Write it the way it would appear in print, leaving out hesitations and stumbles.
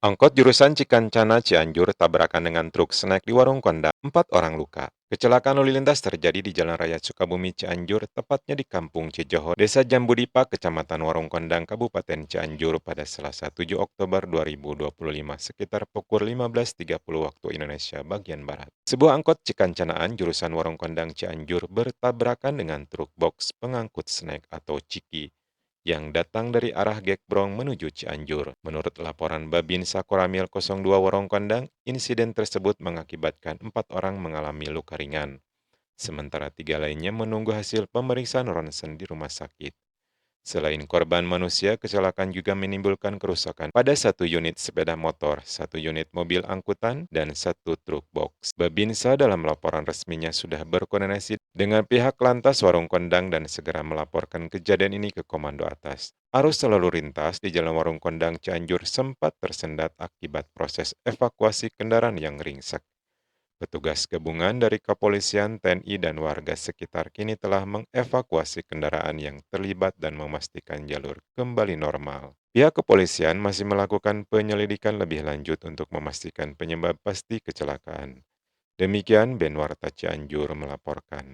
Angkot jurusan Cikancana Cianjur tabrakan dengan truk snack di warung kondang. 4 orang luka. Kecelakaan lalu lintas terjadi di Jalan Raya Sukabumi Cianjur, tepatnya di Kampung Cijoho, Desa Jambudipa, Kecamatan Warung Kondang, Kabupaten Cianjur pada Selasa 7 Oktober 2025 sekitar pukul 15.30 waktu Indonesia bagian Barat. Sebuah angkot Cikancanaan jurusan Warung Kondang Cianjur bertabrakan dengan truk box pengangkut snack atau ciki yang datang dari arah Gekbrong menuju Cianjur. Menurut laporan Babinsa Koramil 02 Warung Kondang, insiden tersebut mengakibatkan 4 orang mengalami luka ringan, sementara 3 lainnya menunggu hasil pemeriksaan ronsen di rumah sakit. Selain korban manusia, kecelakaan juga menimbulkan kerusakan pada 1 unit sepeda motor, 1 unit mobil angkutan, dan 1 truk box. Babinsa dalam laporan resminya sudah berkoordinasi dengan pihak Lantas Warung Kondang dan segera melaporkan kejadian ini ke komando atas. Arus lalu lintas di Jalan Warung Kondang Cianjur sempat tersendat akibat proses evakuasi kendaraan yang ringsek. Petugas gabungan dari kepolisian, TNI, dan warga sekitar kini telah mengevakuasi kendaraan yang terlibat dan memastikan jalur kembali normal. Pihak kepolisian masih melakukan penyelidikan lebih lanjut untuk memastikan penyebab pasti kecelakaan. Demikian Benwarta Cianjur melaporkan.